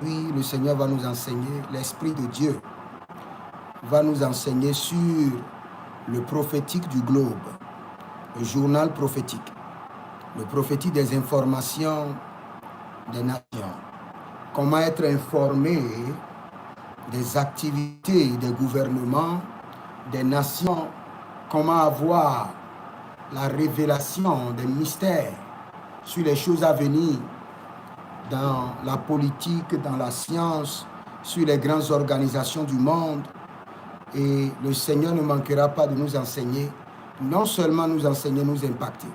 Oui, le Seigneur va nous enseigner, l'Esprit de Dieu va nous enseigner sur le prophétique du globe, le journal prophétique, le prophétique des informations des nations. Comment être informé des activités des gouvernements, des nations, comment avoir la révélation des mystères sur les choses à venir dans la politique, dans la science, sur les grandes organisations du monde. Et le Seigneur ne manquera pas de nous enseigner, non seulement nous enseigner, nous impacter.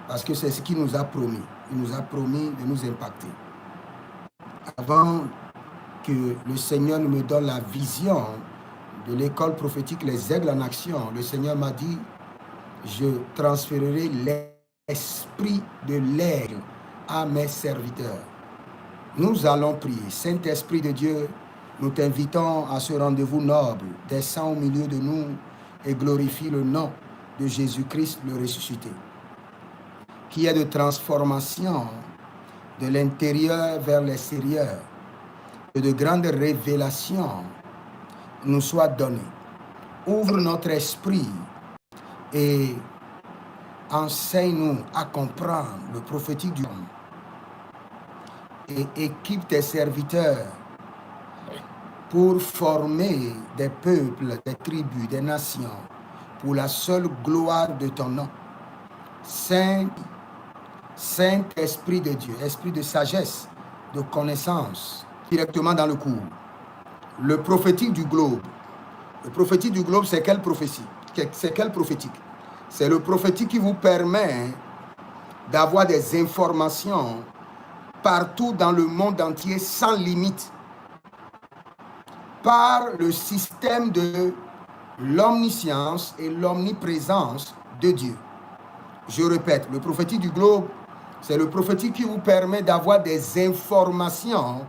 Parce que c'est ce qu'il nous a promis. Il nous a promis de nous impacter. Avant que le Seigneur me donne la vision de l'école prophétique Les Aigles en Action, le Seigneur m'a dit, je transférerai l'esprit de l'aigle à mes serviteurs. Nous allons prier. Saint-Esprit de Dieu, nous t'invitons à ce rendez-vous noble. Descends au milieu de nous et glorifie le nom de Jésus-Christ le ressuscité. Qu'il y ait de transformation de l'intérieur vers l'extérieur, que de grandes révélations nous soient données. Ouvre notre esprit et enseigne-nous à comprendre le prophétique du monde. Et équipe tes serviteurs pour former des peuples, des tribus, des nations, pour la seule gloire de ton nom. Saint-Esprit de Dieu, esprit de sagesse, de connaissance, directement dans le cours. Le prophétique du globe. Le prophétique du globe, c'est quelle prophétie? C'est quelle prophétique? C'est le prophétique qui vous permet d'avoir des informations partout dans le monde entier sans limite, par le système de l'omniscience et l'omniprésence de Dieu. Je répète, le prophétique du globe, c'est le prophétique qui vous permet d'avoir des informations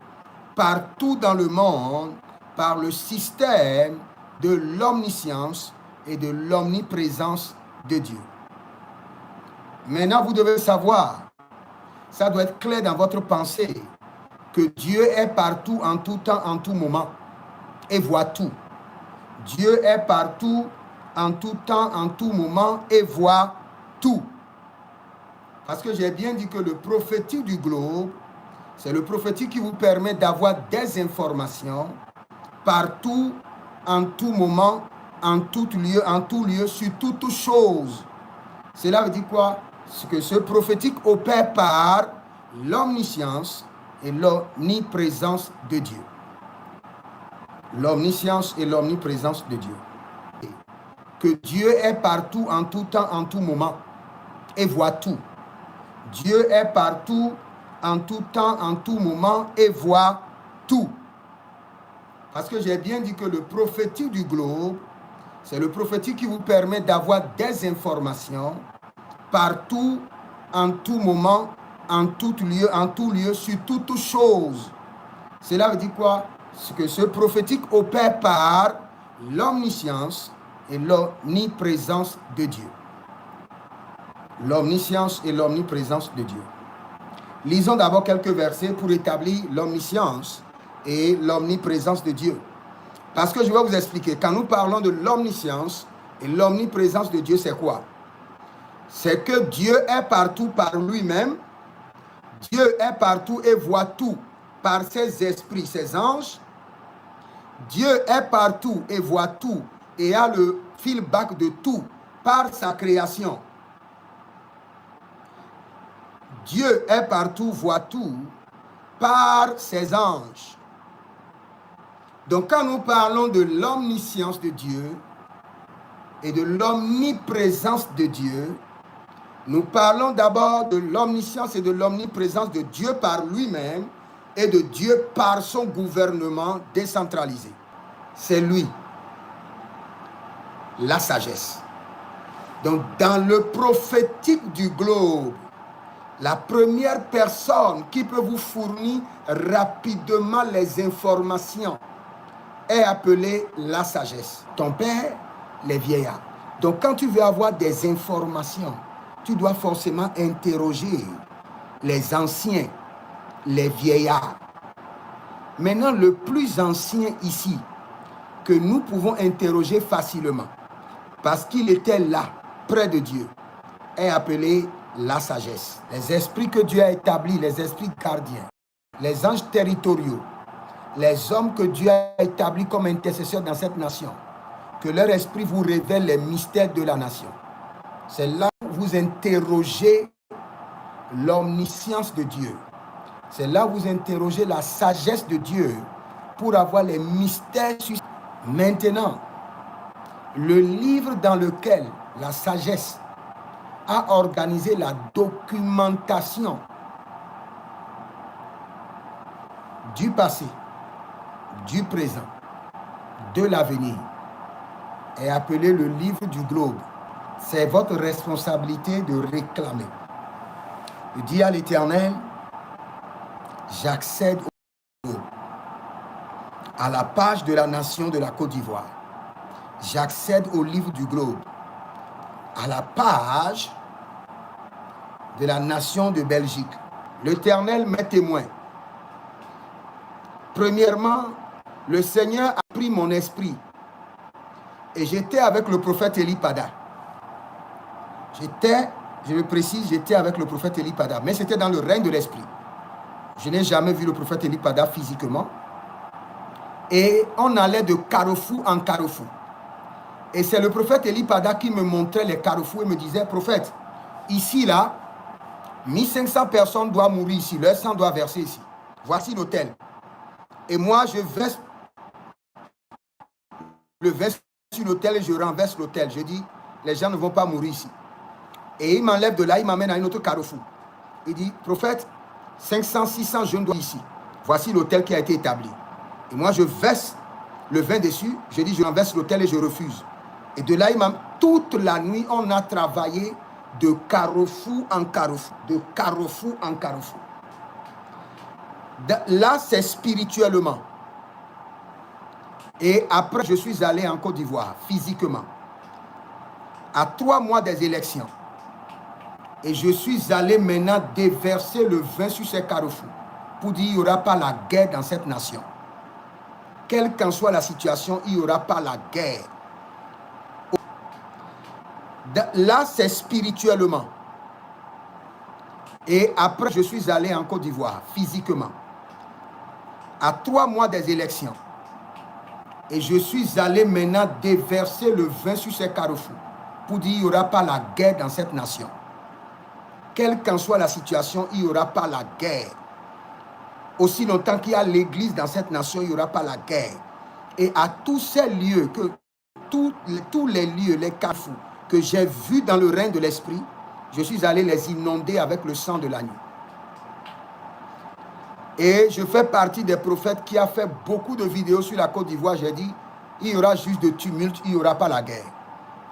partout dans le monde par le système de l'omniscience et de l'omniprésence de Dieu. Maintenant, vous devez savoir, ça doit être clair dans votre pensée, que Dieu est partout, en tout temps, en tout moment, et voit tout. Dieu est partout, en tout temps, en tout moment, et voit tout. Parce que j'ai bien dit que le prophétique du globe, c'est le prophétique qui vous permet d'avoir des informations partout, en tout moment, en tout lieu, sur toute chose. Cela veut dire quoi? Que ce prophétique opère par l'omniscience et l'omniprésence de Dieu. L'omniscience et l'omniprésence de Dieu. Que Dieu est partout, en tout temps, en tout moment, et voit tout. Dieu est partout, en tout temps, en tout moment, et voit tout. Parce que j'ai bien dit que le prophétique du globe, c'est le prophétique qui vous permet d'avoir des informations partout, en tout moment, en tout lieu, sur toute chose. Cela veut dire quoi? Que ce prophétique opère par l'omniscience et l'omniprésence de Dieu. L'omniscience et l'omniprésence de Dieu. Lisons d'abord quelques versets pour établir l'omniscience et l'omniprésence de Dieu. Parce que je vais vous expliquer, quand nous parlons de l'omniscience et l'omniprésence de Dieu, c'est quoi? C'est que Dieu est partout par lui-même. Dieu est partout et voit tout par ses esprits, ses anges. Dieu est partout et voit tout et a le feedback de tout par sa création. Dieu est partout, voit tout par ses anges. Donc quand nous parlons de l'omniscience de Dieu et de l'omniprésence de Dieu, nous parlons d'abord de l'omniscience et de l'omniprésence de Dieu par lui-même et de Dieu par son gouvernement décentralisé. C'est lui, la sagesse. Donc dans le prophétique du globe, la première personne qui peut vous fournir rapidement les informations est appelée la sagesse. Ton père, les vieillards. Donc quand tu veux avoir des informations, tu dois forcément interroger les anciens, les vieillards. Maintenant, le plus ancien ici, que nous pouvons interroger facilement, parce qu'il était là, près de Dieu, est appelé la sagesse. Les esprits que Dieu a établis, les esprits gardiens, les anges territoriaux, les hommes que Dieu a établis comme intercesseurs dans cette nation, que leur esprit vous révèle les mystères de la nation. C'est là où vous interrogez l'omniscience de Dieu. C'est là où vous interrogez la sagesse de Dieu pour avoir les mystères. Maintenant, le livre dans lequel la sagesse a organisé la documentation du passé, du présent, de l'avenir, est appelé le livre du globe. C'est votre responsabilité de réclamer. De dire à l'Éternel, j'accède au globe, à la page de la nation de la Côte d'Ivoire. J'accède au livre du globe, à la page de la nation de Belgique. L'Éternel m'est témoin. Premièrement, le Seigneur a pris mon esprit et j'étais avec le prophète Eli Pada. Je le précise, j'étais avec le prophète Eli Pada, mais c'était dans le règne de l'esprit. Je n'ai jamais vu le prophète Eli Pada physiquement. Et on allait de carrefour en carrefour. Et c'est le prophète Eli Pada qui me montrait les carrefours et me disait, prophète, ici, là, 1500 personnes doivent mourir ici, leur sang doit verser ici. Voici l'autel. Et moi, je verse le vin sur l'autel et je renverse l'autel. Je dis, les gens ne vont pas mourir ici. Et il m'enlève de là, il m'amène à un autre carrefour. Il dit, prophète, 500, 600 jeunes doivent ici. Voici l'autel qui a été établi. Et moi, je verse le vin dessus. Je dis, je renverse l'autel et je refuse. Et de là, toute la nuit, on a travaillé de carrefour en carrefour. De carrefour en carrefour. Là, c'est spirituellement. Et après, je suis allé en Côte d'Ivoire, physiquement. À 3 mois des élections. Et je suis allé maintenant déverser le vin sur ces carrefours. Pour dire, il n'y aura pas la guerre dans cette nation. Quelle qu'en soit la situation, il n'y aura pas la guerre. Là, c'est spirituellement. Et après, je suis allé en Côte d'Ivoire, physiquement. À 3 mois des élections. Et je suis allé maintenant déverser le vin sur ces carrefours. Pour dire, il n'y aura pas la guerre dans cette nation. Quelle qu'en soit la situation, il n'y aura pas la guerre. Aussi longtemps qu'il y a l'église dans cette nation, il n'y aura pas la guerre. Et à tous ces lieux, tous les lieux, les carrefours que j'ai vus dans le règne de l'esprit, je suis allé les inonder avec le sang de l'agneau. Et je fais partie des prophètes qui a fait beaucoup de vidéos sur la Côte d'Ivoire. J'ai dit, il y aura juste de tumulte, il n'y aura pas la guerre.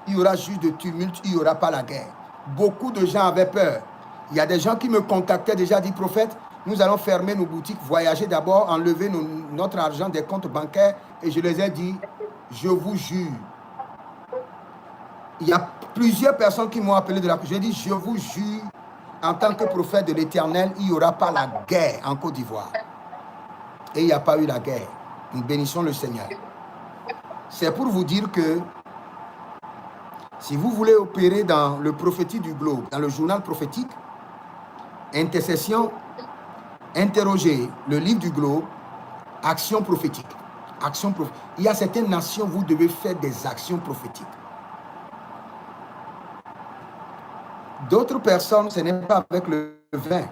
Il y aura juste de tumulte, il n'y aura pas la guerre. Beaucoup de gens avaient peur. Il y a des gens qui me contactaient déjà, dit prophète, nous allons fermer nos boutiques, voyager d'abord, enlever notre argent des comptes bancaires. Et je les ai dit, je vous jure. Il y a plusieurs personnes qui m'ont appelé de la... J'ai dit, je vous jure, en tant que prophète de l'Éternel, il n'y aura pas la guerre en Côte d'Ivoire. Et il n'y a pas eu la guerre. Nous bénissons le Seigneur. C'est pour vous dire que si vous voulez opérer dans le prophétique du globe, dans le journal prophétique, intercession, interroger le livre du globe, action prophétique. Il y a certaines nations, vous devez faire des actions prophétiques. D'autres personnes, ce n'est pas avec le vin.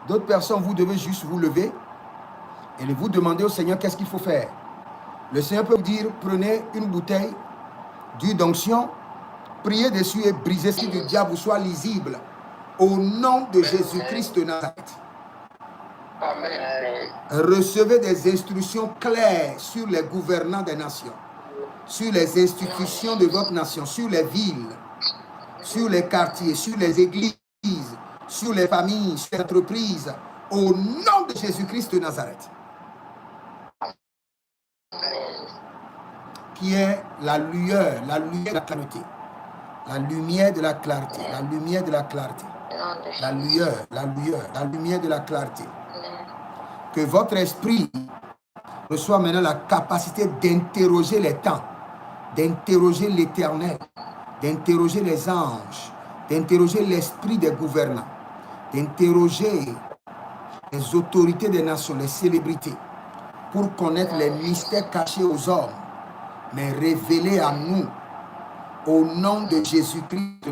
D'autres personnes, vous devez juste vous lever et vous demander au Seigneur qu'est-ce qu'il faut faire. Le Seigneur peut vous dire, prenez une bouteille d'huile d'onction, priez dessus et brisez si le diable soit lisible. Au nom de Jésus-Christ de Nazareth. Amen. Recevez des instructions claires sur les gouvernants des nations, sur les institutions de votre nation, sur les villes, sur les quartiers, sur les églises, sur les familles, sur les entreprises, au nom de Jésus-Christ de Nazareth. Qui est la lueur de la clarté. La lumière de la clarté, la lumière de la clarté. La lueur, la lumière de la clarté. Que votre esprit reçoit maintenant la capacité d'interroger les temps, d'interroger l'Éternel, d'interroger les anges, d'interroger l'esprit des gouvernants, d'interroger les autorités des nations, les célébrités, pour connaître les mystères cachés aux hommes, mais révélés à nous au nom de Jésus-Christ de Nazareth.